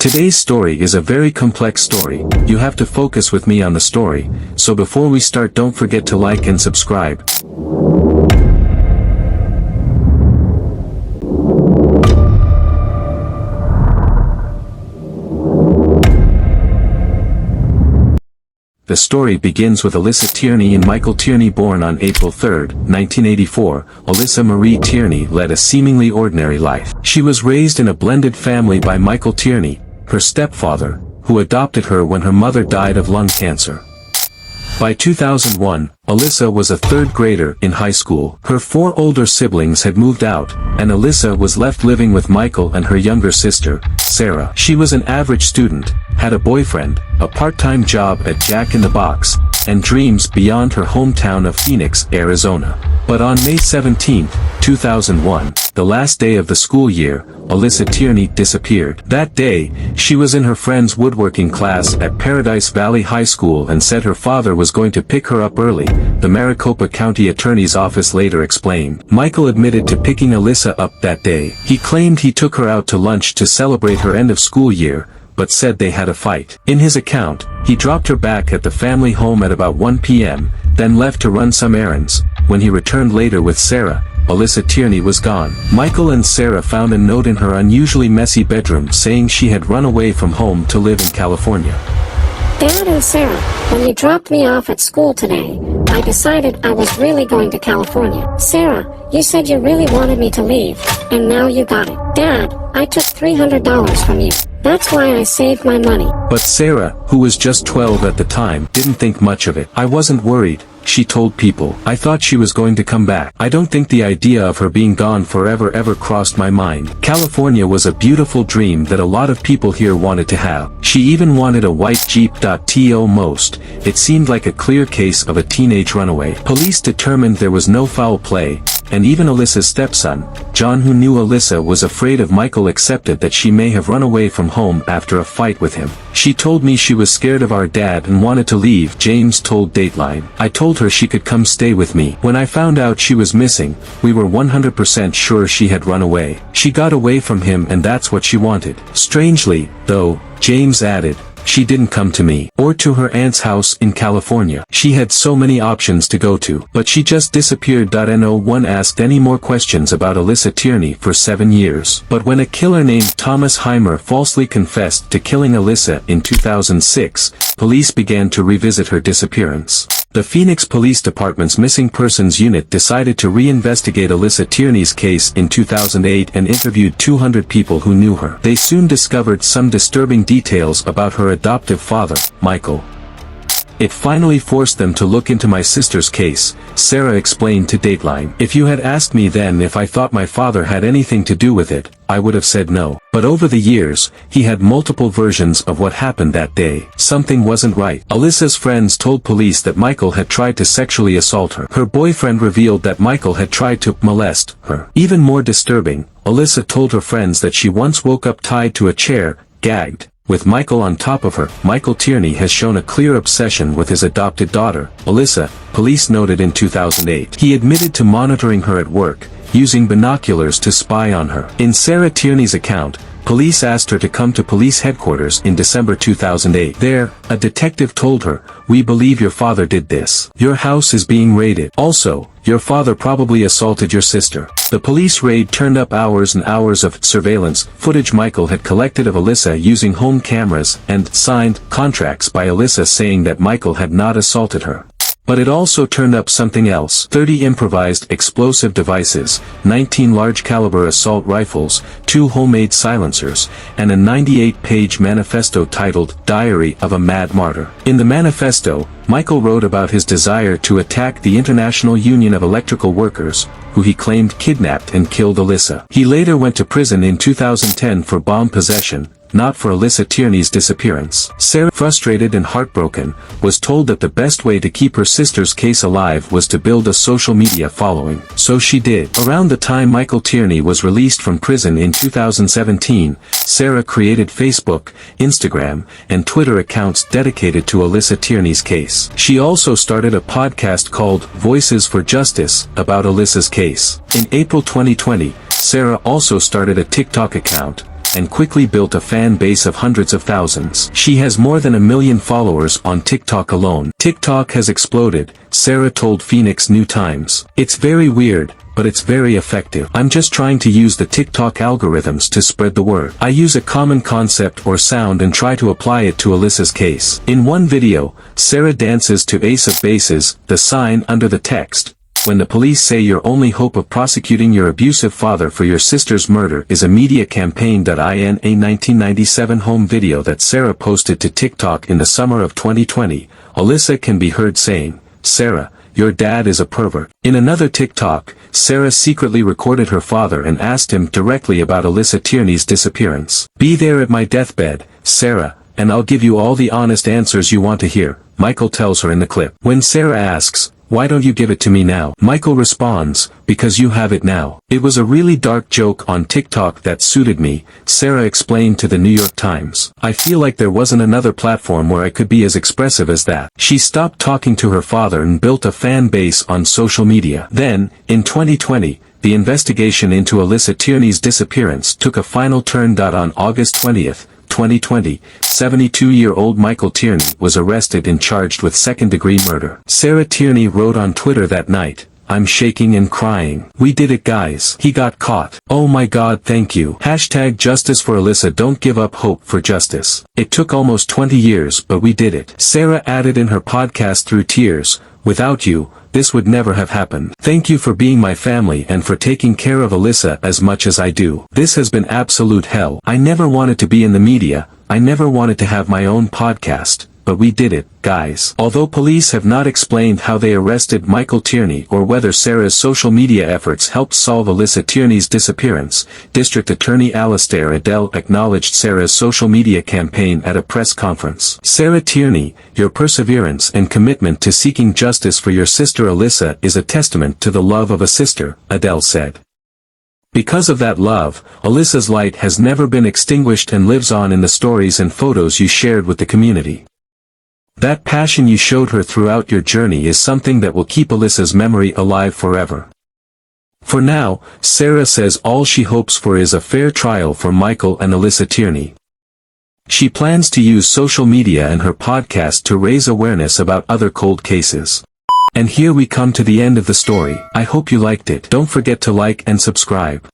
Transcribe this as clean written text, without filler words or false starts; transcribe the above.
Today's story is a very complex story. You have to focus with me on the story, so before we start don't forget to like and subscribe. The story begins with Alyssa Tierney and Michael Tierney. Born on April 3, 1984, Alyssa Marie Tierney led a seemingly ordinary life. She was raised in a blended family by Michael Tierney, her stepfather, who adopted her when her mother died of lung cancer. By 2001, Alyssa was a third grader in high school. Her four older siblings had moved out, and Alyssa was left living with Michael and her younger sister, Sarah. She was an average student, had a boyfriend, a part-time job at Jack in the Box, and dreams beyond her hometown of Phoenix, Arizona. But on May 17, 2001, the last day of the school year, Alyssa Tierney disappeared. That day, she was in her friend's woodworking class at Paradise Valley High School and said her father was going to pick her up early, the Maricopa County Attorney's Office later explained. Michael admitted to picking Alyssa up that day. He claimed he took her out to lunch to celebrate her end of school year, but said they had a fight. In his account, he dropped her back at the family home at about 1 p.m., then left to run some errands. When he returned later with Sarah, Alyssa Tierney was gone. Michael and Sarah found a note in her unusually messy bedroom saying she had run away from home to live in California. Dad and Sarah, when you dropped me off at school today, I decided I was really going to California. Sarah, you said you really wanted me to leave, and now you got it. Dad, I took $300 from you. That's why I saved my money. But Sarah, who was just 12 at the time, didn't think much of it. I wasn't worried, she told People. I thought she was going to come back. I don't think the idea of her being gone forever ever crossed my mind. California was a beautiful dream that a lot of people here wanted to have. She even wanted a white Jeep. Most. It seemed like a clear case of a teenage runaway. Police determined there was no foul play, and even Alyssa's stepson, John, who knew Alyssa was afraid of Michael, accepted that she may have run away from home after a fight with him. She told me she was scared of our dad and wanted to leave, James told Dateline. I told her she could come stay with me. When I found out she was missing, we were 100% sure she had run away. She got away from him and that's what she wanted. Strangely, though, James added, she didn't come to me, or to her aunt's house in California. She had so many options to go to, but she just disappeared. No one asked any more questions about Alyssa Tierney for 7 years. But when a killer named Thomas Heimer falsely confessed to killing Alyssa in 2006, police began to revisit her disappearance. The Phoenix Police Department's Missing Persons Unit decided to reinvestigate Alyssa Tierney's case in 2008 and interviewed 200 people who knew her. They soon discovered some disturbing details about her adoptive father, Michael. It finally forced them to look into my sister's case, Sarah explained to Dateline. If you had asked me then if I thought my father had anything to do with it, I would have said no. But over the years, he had multiple versions of what happened that day. Something wasn't right. Alyssa's friends told police that Michael had tried to sexually assault her. Her boyfriend revealed that Michael had tried to molest her. Even more disturbing, Alyssa told her friends that she once woke up tied to a chair, gagged, with Michael on top of her. Michael Tierney has shown a clear obsession with his adopted daughter, Alyssa, police noted in 2008. He admitted to monitoring her at work, using binoculars to spy on her. In Sarah Tierney's account, police asked her to come to police headquarters in December 2008. There, a detective told her, "We believe your father did this. Your house is being raided. Also, your father probably assaulted your sister." The police raid turned up hours and hours of surveillance footage Michael had collected of Alyssa using home cameras and signed contracts by Alyssa saying that Michael had not assaulted her. But it also turned up something else: 30 improvised explosive devices, 19 large-caliber assault rifles, 2 homemade silencers, and a 98-page manifesto titled Diary of a Mad Martyr. In the manifesto, Michael wrote about his desire to attack the International Union of Electrical Workers, who he claimed kidnapped and killed Alyssa. He later went to prison in 2010 for bomb possession, not for Alyssa Tierney's disappearance. Sarah, frustrated and heartbroken, was told that the best way to keep her sister's case alive was to build a social media following. So she did. Around the time Michael Tierney was released from prison in 2017, Sarah created Facebook, Instagram, and Twitter accounts dedicated to Alyssa Tierney's case. She also started a podcast called Voices for Justice about Alyssa's case. In April 2020, Sarah also started a TikTok account, and quickly built a fan base of hundreds of thousands. She has more than 1 million followers on TikTok alone. TikTok has exploded, Sarah told Phoenix New Times. It's very weird, but it's very effective. I'm just trying to use the TikTok algorithms to spread the word. I use a common concept or sound and try to apply it to Alyssa's case. In one video, Sarah dances to Ace of Bases, the sign under the text. When the police say your only hope of prosecuting your abusive father for your sister's murder is a media campaign. In a 1997 home video that Sarah posted to TikTok in the summer of 2020, Alyssa can be heard saying, "Sarah, your dad is a pervert." In another TikTok, Sarah secretly recorded her father and asked him directly about Alyssa Tierney's disappearance. "Be there at my deathbed, Sarah, and I'll give you all the honest answers you want to hear," Michael tells her in the clip. When Sarah asks, "Why don't you give it to me now?" Michael responds, "Because you have it now." "It was a really dark joke on TikTok that suited me," Sarah explained to the New York Times. "I feel like there wasn't another platform where I could be as expressive as that." She stopped talking to her father and built a fan base on social media. Then, in 2020, the investigation into Alyssa Tierney's disappearance took a final turn. On August 20th, 2020, 72-year-old Michael Tierney was arrested and charged with second-degree murder. Sarah Tierney wrote on Twitter that night, "I'm shaking and crying. We did it, guys. He got caught. Oh my God, thank you. #Justice for Alyssa. Don't give up hope for justice. It took almost 20 years, but we did it." Sarah added in her podcast Through Tears, "Without you, this would never have happened. Thank you for being my family and for taking care of Alyssa as much as I do. This has been absolute hell. I never wanted to be in the media, I never wanted to have my own podcast, but we did it, guys." Although police have not explained how they arrested Michael Tierney or whether Sarah's social media efforts helped solve Alyssa Tierney's disappearance, District Attorney Alastair Adel acknowledged Sarah's social media campaign at a press conference. "Sarah Tierney, your perseverance and commitment to seeking justice for your sister Alyssa is a testament to the love of a sister," Adel said. "Because of that love, Alyssa's light has never been extinguished and lives on in the stories and photos you shared with the community. That passion you showed her throughout your journey is something that will keep Alyssa's memory alive forever." For now, Sarah says all she hopes for is a fair trial for Michael and Alyssa Tierney. She plans to use social media and her podcast to raise awareness about other cold cases. And here we come to the end of the story. I hope you liked it. Don't forget to like and subscribe.